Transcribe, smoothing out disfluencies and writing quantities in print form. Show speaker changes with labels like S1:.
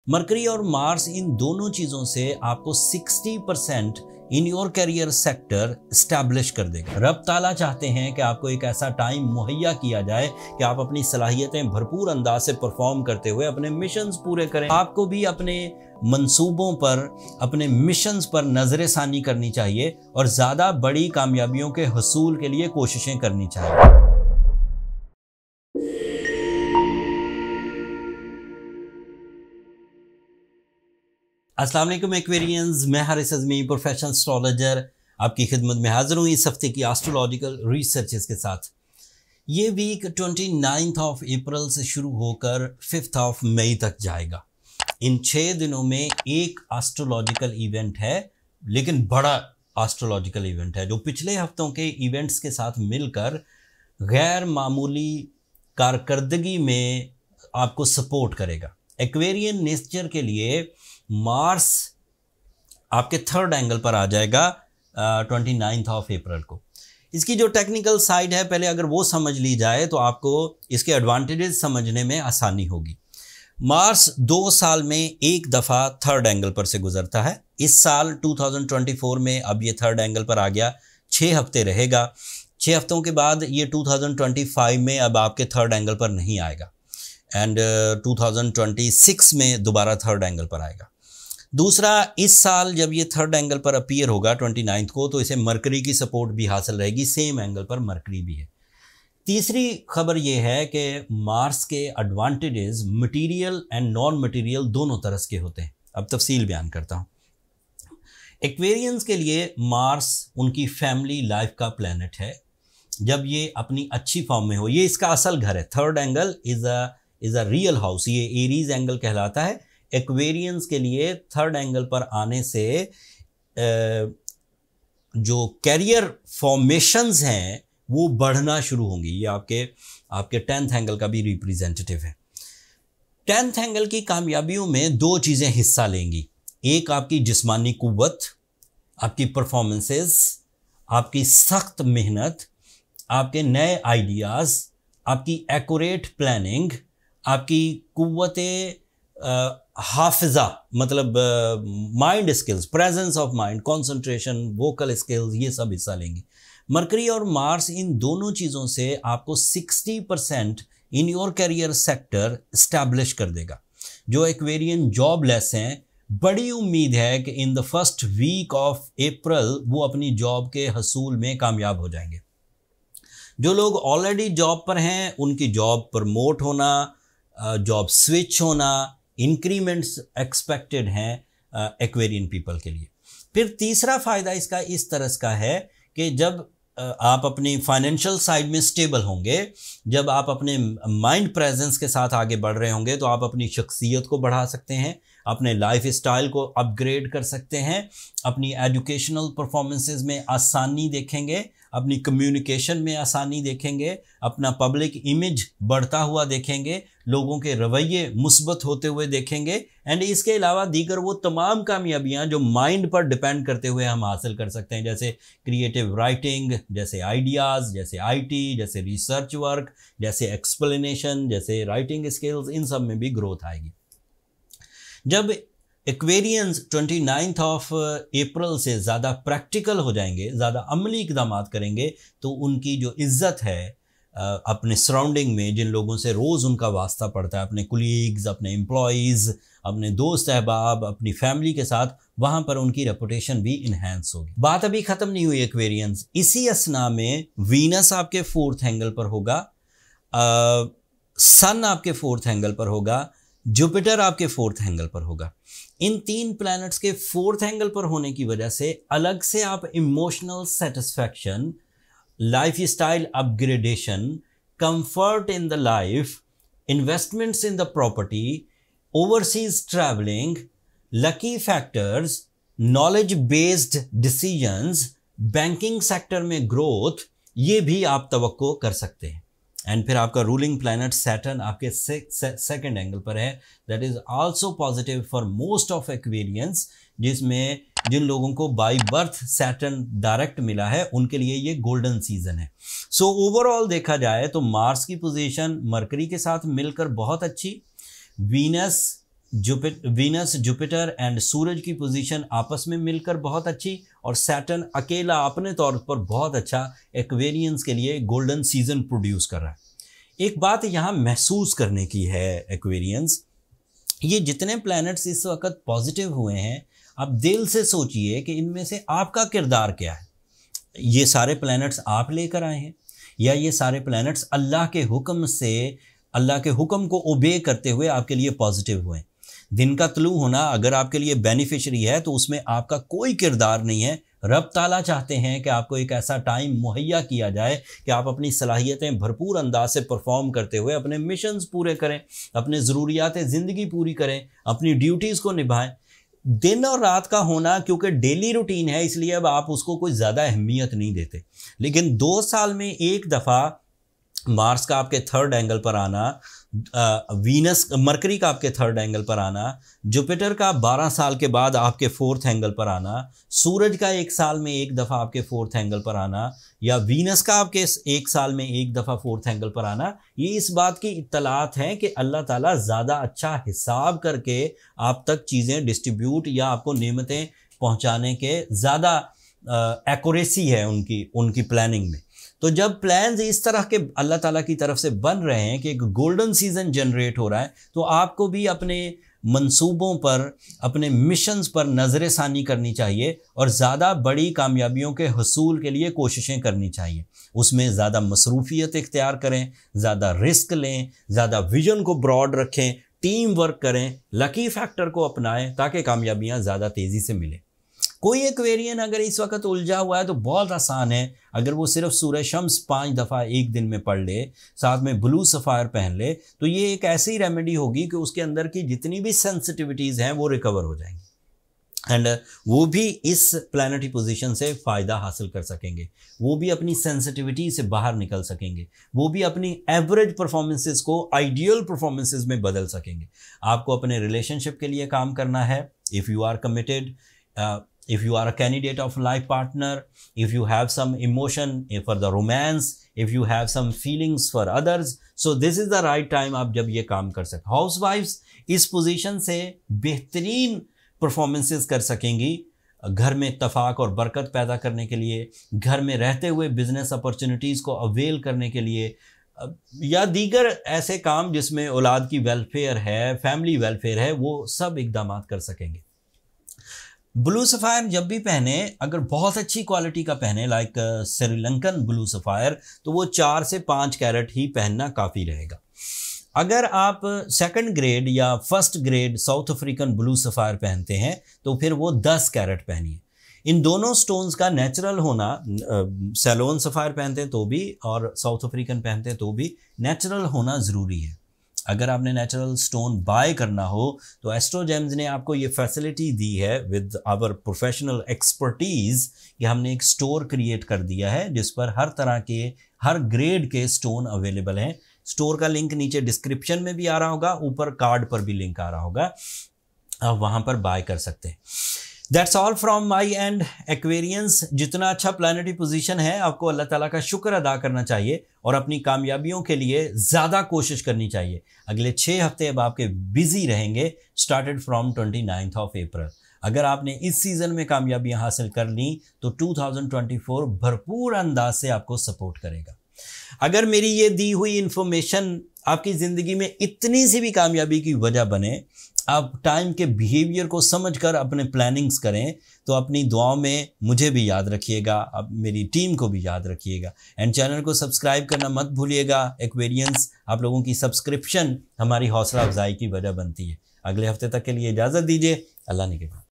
S1: Mercury और Mars इन दोनों चीजों से आपको 60% in your career sector establish कर देगा। रब ताला चाहते हैं कि आपको एक ऐसा टाइम मुहैया किया जाए कि आप अपनी सलाहियतें भरपूर अंदाज से परफॉर्म करते हुए अपने मिशंस पूरे करें। आपको भी अपने मंसूबों पर, अपने मिशंस पर नजरसानी करनी चाहिए और ज़्यादा बड़ी कामयाबियों के हसूल के लिए कोशिशें करनी चाहिए। अस्सलाम वालेकुम एक्वेरियंस, मैं हारिस अज़मी प्रोफेशनल एस्ट्रोलॉजर आपकी खिदमत में हाजिर हूँ इस हफ्ते की एस्ट्रोलॉजिकल रिसर्चेस के साथ। ये वीक 29 अप्रैल से शुरू होकर 5 मई तक जाएगा। इन 6 दिनों में एक एस्ट्रोलॉजिकल इवेंट है, लेकिन बड़ा एस्ट्रोलॉजिकल इवेंट है जो पिछले हफ्तों के इवेंट्स के साथ मिलकर गैर मामूली कारकर्दगी में आपको सपोर्ट करेगा। एक्वेरियन नेचर के लिए मार्स आपके 3rd एंगल पर आ जाएगा 29 अप्रैल को। इसकी जो टेक्निकल साइड है, पहले अगर वो समझ ली जाए तो आपको इसके एडवांटेजेस समझने में आसानी होगी। मार्स 2 साल में एक दफ़ा 3rd एंगल पर से गुजरता है। इस साल 2024 में अब ये 3rd एंगल पर आ गया, 6 हफ्ते रहेगा। 6 हफ्तों के बाद ये 2025 में अब आपके 3rd एंगल पर नहीं आएगा एंड 2026 में दोबारा 3rd एंगल पर आएगा। दूसरा, इस साल जब ये 3rd एंगल पर अपीयर होगा 29 को, तो इसे मरकरी की सपोर्ट भी हासिल रहेगी, सेम एंगल पर मरकरी भी है। तीसरी खबर ये है कि मार्स के advantages material and non material दोनों तरह के होते हैं। अब तफसील बयान करता हूँ। एक्वेरियंस के लिए मार्स उनकी फैमिली लाइफ का प्लैनेट है। जब ये अपनी अच्छी फॉर्म में हो, ये इसका असल घर है। 3rd angle is a real house, ये एरीज एंगल कहलाता है। एक्वेरियंस के लिए 3rd एंगल पर आने से जो कैरियर फॉर्मेशंस हैं वो बढ़ना शुरू होंगी। ये आपके 10th एंगल का भी रिप्रेजेंटेटिव है। 10th एंगल की कामयाबियों में 2 चीज़ें हिस्सा लेंगी। एक आपकी जिस्मानी कुव्वत, आपकी परफॉर्मेंसेस, आपकी सख्त मेहनत, आपके नए आइडियाज़, आपकी एक्यूरेट प्लानिंग, आपकी कुव्वते हाफिज़ा मतलब mind skills, presence of mind, concentration, vocal skills, ये सब हिस्सा लेंगी। मरकरी और मार्स इन दोनों चीज़ों से आपको 60% in your career sector establish कर देगा। जो एक्वेरियन जॉबलेस हैं, बड़ी उम्मीद है कि in the first week of April वो अपनी जॉब के हसूल में कामयाब हो जाएंगे। जो लोग ऑलरेडी जॉब पर हैं उनकी जॉब प्रमोट होना, जॉब स्विच होना, इंक्रीमेंट्स एक्सपेक्टेड हैं एक्वेरियन पीपल के लिए। फिर तीसरा फ़ायदा इसका इस तरह का है कि जब आप अपनी फाइनेंशियल साइड में स्टेबल होंगे, जब आप अपने माइंड प्रेजेंस के साथ आगे बढ़ रहे होंगे, तो आप अपनी शख्सियत को बढ़ा सकते हैं, अपने लाइफ स्टाइल को अपग्रेड कर सकते हैं, अपनी एजुकेशनल परफॉर्मेंसेस में आसानी देखेंगे, अपनी कम्युनिकेशन में आसानी देखेंगे, अपना पब्लिक इमेज बढ़ता हुआ देखेंगे, लोगों के रवैये मुस्बत होते हुए देखेंगे एंड इसके अलावा दीगर वो तमाम कामयाबियां जो माइंड पर डिपेंड करते हुए हम हासिल कर सकते हैं, जैसे क्रिएटिव राइटिंग, जैसे आइडियाज़, जैसे आईटी, जैसे रिसर्च वर्क, जैसे एक्सप्लेनेशन, जैसे राइटिंग स्किल्स, इन सब में भी ग्रोथ आएगी। जब एक्वेरियंस 29 अप्रैल से ज़्यादा प्रैक्टिकल हो जाएंगे, ज़्यादा अमली इक़दामात करेंगे, तो उनकी जो इज़्ज़त है अपने सराउंडिंग में, जिन लोगों से रोज़ उनका वास्ता पड़ता है, अपने कुलीग्स, अपने एम्प्लॉयज़, अपने दोस्त अहबाब, अपनी फैमिली के साथ, वहाँ पर उनकी रेपुटेशन भी इन्हेंस होगी। बात अभी ख़त्म नहीं हुई एक्वेरियंस। इसी असना में वीनस आपके 4th एंगल पर होगा, सन आपके 4th एंगल पर होगा, जुपिटर आपके 4th एंगल पर होगा। इन 3 प्लैनेट्स के 4th एंगल पर होने की वजह से अलग से आप emotional satisfaction, life style upgradation, comfort in the life, investments in the property, overseas travelling, lucky factors, knowledge based decisions, banking sector में ग्रोथ, ये भी आप तवक्को कर सकते हैं। एंड फिर आपका रूलिंग प्लैनेट सैटर्न आपके 2nd एंगल पर है। That is also positive for most of Aquarians, जिसमें जिन लोगों को बाय बर्थ सैटर्न डायरेक्ट मिला है उनके लिए ये गोल्डन सीजन है। सो ओवरऑल देखा जाए तो मार्स की पोजीशन मरकरी के साथ मिलकर बहुत अच्छी, वीनस वीनस, जुपिटर एंड सूरज की पोजीशन आपस में मिलकर बहुत अच्छी, और सैटर्न अकेला अपने तौर पर बहुत अच्छा एक्वेरियंस के लिए गोल्डन सीजन प्रोड्यूस कर रहा है। एक बात यहाँ महसूस करने की है एक्वेरियंस, ये जितने प्लैनेट्स इस वक्त पॉजिटिव हुए हैं, आप दिल से सोचिए कि इनमें से आपका किरदार क्या है। ये सारे प्लैनेट्स आप लेकर आए हैं, या ये सारे प्लैनेट्स अल्लाह के हुक्म से, अल्लाह के हुक्म को ओबे करते हुए आपके लिए पॉजिटिव हुए। दिन का तलू होना अगर आपके लिए बेनिफिशियरी है तो उसमें आपका कोई किरदार नहीं है। रब ताला चाहते हैं कि आपको एक ऐसा टाइम मुहैया किया जाए कि आप अपनी सलाहियतें भरपूर अंदाज से परफॉर्म करते हुए अपने मिशंस पूरे करें, अपने ज़रूरियात ज़िंदगी पूरी करें, अपनी ड्यूटीज़ को निभाएं। दिन और रात का होना क्योंकि डेली रूटीन है, इसलिए अब आप उसको कोई ज़्यादा अहमियत नहीं देते। लेकिन 2 साल में एक दफ़ा मार्स का आपके थर्ड एंगल पर आना, वीनस मरकरी का आपके थर्ड एंगल पर आना, जुपिटर का 12 साल के बाद आपके फोर्थ एंगल पर आना, सूरज का 1 साल में एक दफ़ा आपके फोर्थ एंगल पर आना, या वीनस का आपके 1 साल में एक दफ़ा फोर्थ एंगल पर आना, ये इस बात की इत्तलात है कि अल्लाह ताला ज़्यादा अच्छा हिसाब करके आप तक चीज़ें डिस्ट्रीब्यूट या आपको नेमतें पहुँचाने के ज़्यादा एक्यूरेसी है उनकी प्लानिंग में। तो जब प्लान्स इस तरह के अल्लाह ताला की तरफ से बन रहे हैं कि एक गोल्डन सीजन जनरेट हो रहा है, तो आपको भी अपने मंसूबों पर, अपने मिशंस पर नज़र सानी करनी चाहिए और ज़्यादा बड़ी कामयाबियों के हसूल के लिए कोशिशें करनी चाहिए। उसमें ज़्यादा मसरूफियत इख्तियार करें, ज़्यादा रिस्क लें, ज़्यादा विजन को ब्रॉड रखें, टीम वर्क करें, लकी फैक्टर को अपनाएं ताकि कामयाबियाँ ज़्यादा तेज़ी से मिलें। कोई एक्वेरियन अगर इस वक्त उलझा हुआ है तो बहुत आसान है, अगर वो सिर्फ सूरज शम्स 5 दफ़ा एक दिन में पढ़ ले, साथ में ब्लू सफ़ायर पहन ले, तो ये एक ऐसी रेमेडी होगी कि उसके अंदर की जितनी भी सेंसिटिविटीज़ हैं वो रिकवर हो जाएंगी एंड वो भी इस प्लैनेटरी पोजीशन से फ़ायदा हासिल कर सकेंगे, वो भी अपनी सेंसिटिविटी से बाहर निकल सकेंगे, वो भी अपनी एवरेज परफॉर्मेंसेस को आइडियल परफॉर्मेंसेस में बदल सकेंगे। आपको अपने रिलेशनशिप के लिए काम करना है। If you are committed, if you are a candidate of life partner, if you have some emotion for the romance, if you have some feelings for others, so this is the right time आप जब ये काम कर सकते। हाउसवाइफ्स इस position से बेहतरीन performances कर सकेंगी घर में इत्तफाक और बरकत पैदा करने के लिए, घर में रहते हुए बिजनेस अपॉर्चुनिटीज़ को अवेल करने के लिए, या दीगर ऐसे काम जिसमें औलाद की वेलफेयर है, फैमिली वेलफेयर है, वो सब इकदाम कर सकेंगे। ब्लू सफ़ायर जब भी पहने, अगर बहुत अच्छी क्वालिटी का पहने लाइक श्रीलंकन ब्लू सफ़ायर, तो वो 4 से 5 कैरेट ही पहनना काफ़ी रहेगा। अगर आप सेकंड ग्रेड या first grade south African blue sapphire पहनते हैं तो फिर वो 10 कैरेट पहनिए। इन दोनों स्टोन्स का नेचुरल होना, सेलोन सफ़ायर पहनते हैं तो भी और साउथ अफ्रीकन पहनते हैं तो भी नेचुरल होना ज़रूरी है। अगर आपने नेचुरल स्टोन बाय करना हो तो एस्ट्रोजेम्स ने आपको ये फैसिलिटी दी है विद आवर प्रोफेशनल एक्सपर्टीज़ कि हमने एक स्टोर क्रिएट कर दिया है जिस पर हर तरह के, हर ग्रेड के स्टोन अवेलेबल हैं। स्टोर का लिंक नीचे डिस्क्रिप्शन में भी आ रहा होगा, ऊपर कार्ड पर भी लिंक आ रहा होगा, आप वहाँ पर बाय कर सकते हैं। That's all from my and Aquarians. जितना अच्छा प्लैनेटरी पोजीशन है, आपको अल्लाह ताला का शुक्र अदा करना चाहिए और अपनी कामयाबियों के लिए ज़्यादा कोशिश करनी चाहिए। अगले 6 हफ्ते अब आपके बिजी रहेंगे, स्टार्टेड फ्रॉम 29 अप्रैल। अगर आपने इस सीज़न में कामयाबियाँ हासिल कर ली तो 2024 भरपूर अंदाज से आपको सपोर्ट करेगा। अगर मेरी ये दी हुई इन्फॉर्मेशन आपकी ज़िंदगी में इतनी सी भी कामयाबी की वजह बने, आप टाइम के बिहेवियर को समझकर अपने प्लानिंग्स करें, तो अपनी दुआओं में मुझे भी याद रखिएगा, अब मेरी टीम को भी याद रखिएगा एंड चैनल को सब्सक्राइब करना मत भूलिएगा। एक्वेरियंस, आप लोगों की सब्सक्रिप्शन हमारी हौसला अफजाई की वजह बनती है। अगले हफ्ते तक के लिए इजाज़त दीजिए। अल्लाह ने के बाद।